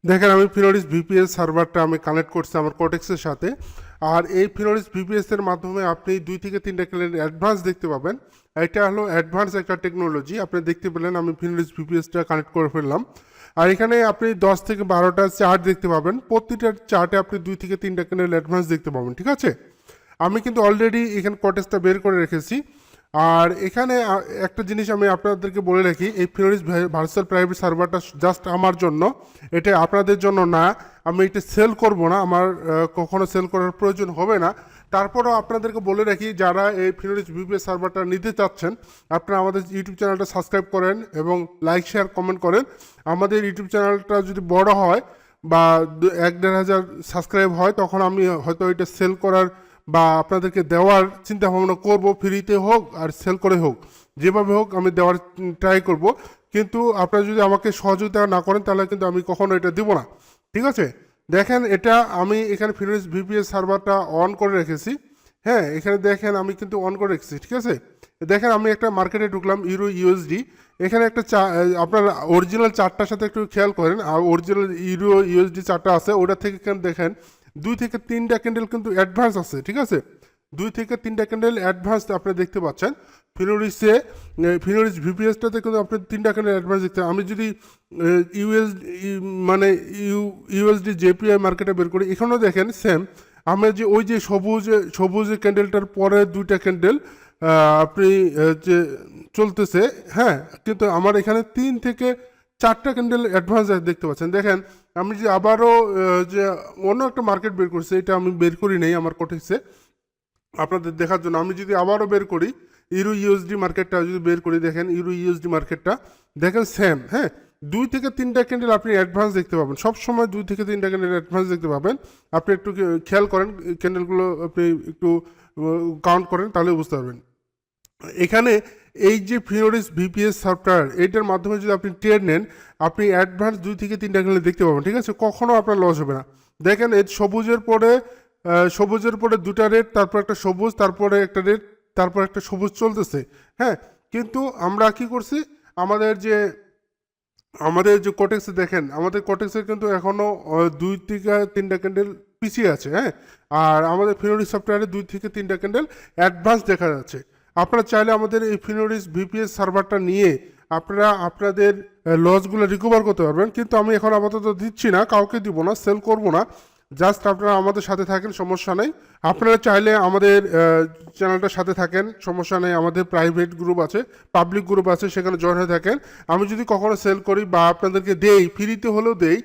দেখেন আমি ফিনোরিস ভিপিএস সার্ভারটা আমি কানেক্ট করছি আমার কোটেক্সের সাথে। আর এই ফিনোরিস ভিপিএস এর মাধ্যমে আপনি 2 থেকে 3টা ক্লায়েন্ট অ্যাডভান্স দেখতে পাবেন। এটা হলো অ্যাডভান্স একটা টেকনোলজি। আপনি দেখতে পেলেন আমি ফিনোরিস ভিপিএসটা কানেক্ট করে ফেললাম। আর এখানে আপনি 10 থেকে 12টা চার্ট দেখতে পাবেন। প্রতিটা চার্টে আপনি 2 থেকে 3টা ক্যান্ডেল অ্যাডভান্স দেখতে পাবেন, ঠিক আছে। আমি কিন্তু অলরেডি এখানে কোটেক্সটা বের করে রেখেছি। আর এখানে একটা জিনিস আমি আপনাদেরকে বলে রাখি, এই ফিনোরিস ভার্চুয়াল প্রাইভেট সার্ভারটা জাস্ট আমার জন্য, এটা আপনাদের জন্য না। আমি এটা সেল করব না, আমার কখনো সেল করার প্রয়োজন হবে না। তারপরেও আপনাদেরকে বলে রাখি, যারা এই ফিনোরিস ভিপিএস সার্ভারটা নিতে চাচ্ছেন, আপনারা আমাদের ইউটিউব চ্যানেলটা সাবস্ক্রাইব করেন এবং লাইক শেয়ার কমেন্ট করেন। আমাদের ইউটিউব চ্যানেলটা যদি বড় হয় বা 1-1.5 হাজার সাবস্ক্রাইব হয়, তখন আমি হয়তো এটা সেল করার বা আপনাদেরকে দেওয়ার চিন্তা ভাবনা করব, ফ্রিতে হোক আর সেল করে হোক, যেভাবে হোক আমি দেওয়ার ট্রাই করব। কিন্তু আপনারা যদি আমাকে সহযোগিতা না করেন তাহলে কিন্তু আমি কখনো এটা দেব না, ঠিক আছে। দেখেন এটা আমি এখানে ফিনোরিস ভিপিএস সার্ভারটা অন করে রেখেছি। হ্যাঁ, এখানে দেখেন আমি কিন্তু অন করে রেখেছি, ঠিক আছে। দেখেন আমি একটা মার্কেটে ঢুকলাম, ইউরো ইউএসডি। এখানে একটা আপনার অরিজিনাল চার্টটার সাথে একটু খেয়াল করেন, আর অরিজিনাল ইউরো ইউএসডি চার্টটা আছে, ওটা থেকে দেখেন 2 থেকে 3টা ক্যান্ডেল কিন্তু অ্যাডভান্স আছে, ঠিক আছে। 2 থেকে 3টা ক্যান্ডেল অ্যাডভান্স আপনি দেখতে পাচ্ছেন ফিনোরিস ভিপিএসটাতে কিন্তু আপনি 3টা ক্যান্ডেল অ্যাডভান্স দেখতে। আমি যদি মানে ইউএসডি জেপিআই মার্কেটে বের করি, এখানেও দেখেন সেম। আমরা যে ওই যে সবুজ ক্যান্ডেলটার পরে 2টা ক্যান্ডেল আপনি যে চলতেছে, হ্যাঁ, কিন্তু আমার এখানে 3 থেকে 4টা ক্যান্ডেল অ্যাডভান্স দেখতে পাচ্ছেন। দেখেন আমি যে আবারও যে অন্য একটা মার্কেট বের করছি, এটা আমি বের করি নেই আমার কোটেক্সে আপনাদের দেখার জন্য। আমি যদি আবারও বের করি ইউরো ইউএসডি মার্কেটটা যদি বের করি, দেখেন ইউরো ইউএসডি মার্কেটটা দেখেন সেম। হ্যাঁ, 2 থেকে 3টা ক্যান্ডেল আপনি অ্যাডভান্স দেখতে পাবেন, সবসময় 2 থেকে 3টা ক্যান্ডেল অ্যাডভান্স দেখতে পাবেন। আপনি একটু খেয়াল করেন ক্যান্ডেলগুলো, আপনি একটু কাউন্ট করেন তাহলে বুঝতে পারবেন। এখানে এই যে ফিনোরিস ভিপিএস সফটওয়্যার, এইটার মাধ্যমে যদি আপনি ট্রেড নেন, আপনি অ্যাডভান্স 2 থেকে 3টা ক্যান্ডেল দেখতে পাবেন, ঠিক আছে। কখনো আপনার লস হবে না। দেখেন এই সবুজের পরে 2টা রেড, তারপর একটা সবুজ, তারপরে একটা রেড, তারপর একটা সবুজ চলতেছে। হ্যাঁ, কিন্তু আমরা কি করছি, আমাদের যে কোটেক্সে দেখেন, আমাদের কোটেক্সে কিন্তু এখনো 2 থেকে 3টা ক্যান্ডেল পিছিয়ে আছে। হ্যাঁ, আর আমাদের ফিনোরিস সফটওয়্যারে 2 থেকে 3টা ক্যান্ডেল অ্যাডভান্স দেখা যাচ্ছে। আপনারা চাইলে আমাদের এই ফিনোরিস ভিপিএস সার্ভারটা নিয়ে আপনারা আপনাদের লসগুলো রিকভার করতে পারবেন। কিন্তু আমি এখন আপাতত দিচ্ছি না, কাউকে দিব না, সেল করব না। জাস্ট আপনারা আমাদের সাথে থাকেন, সমস্যা নেই। আপনারা চাইলে আমাদের চ্যানেলটার সাথে থাকেন, সমস্যা নেই। আমাদের প্রাইভেট গ্রুপ আছে, পাবলিক গ্রুপ আছে, সেখানে জয়েন হয়ে থাকেন। আমি যদি কখনো সেল করি বা আপনাদেরকে দেই, ফ্রিতে হলেও দেই,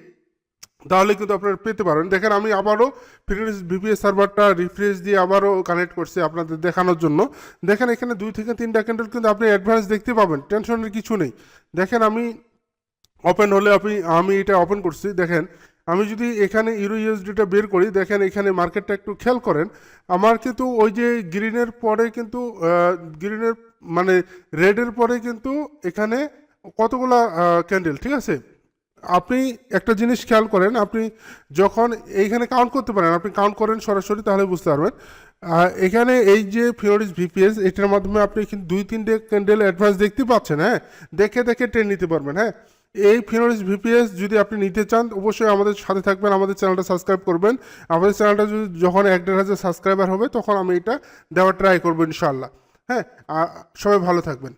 তাহলে কিন্তু আপনারা পেতে পারেন। দেখেন আমি আবারও ফিনোরিস ভিপিএস সার্ভারটা রিফ্রেশ দিয়ে আবারও কানেক্ট করছি আপনাদের দেখানোর জন্য। দেখেন এখানে 2 থেকে 3টা ক্যান্ডেল কিন্তু আপনি অ্যাডভান্স দেখতে পাবেন, টেনশনের কিছু নেই। দেখেন আমি ওপেন হলে আমি এটা ওপেন করছি। দেখেন আমি যদি এখানে ইউরো ইউএসডিটা বের করি, দেখেন এখানে মার্কেটটা একটু খেয়াল করেন। আমার কিন্তু ওই যে গ্রিনের পরে কিন্তু গ্রিনের মানে রেডের পরে কিন্তু এখানে কতগুলা ক্যান্ডেল, ঠিক আছে। আপনি একটা জিনিস খেয়াল করেন, আপনি যখন এইখানে কাউন্ট করতে পারেন, আপনি কাউন্ট করেন সরাসরি, তাহলে বুঝতে পারবেন। এখানে এই যে ফিনোরিস ভিপিএস, এটার মাধ্যমে আপনি কিন্তু 2-3টে ক্যান্ডেল অ্যাডভান্স দেখতে পাচ্ছেন। হ্যাঁ, দেখে দেখে ট্রেন নিতে পারবেন। হ্যাঁ, এই ফিনোরিস ভিপিএস যদি আপনি নিতে চান, অবশ্যই আমাদের সাথে থাকবেন, আমাদের চ্যানেলটা সাবস্ক্রাইব করবেন। আমাদের চ্যানেলটা যদি যখন 1-1.5 হাজার সাবস্ক্রাইবার হবে, তখন আমি এটা দেওয়ার ট্রাই করবো ইনশাল্লাহ। হ্যাঁ, সবাই ভালো থাকবেন।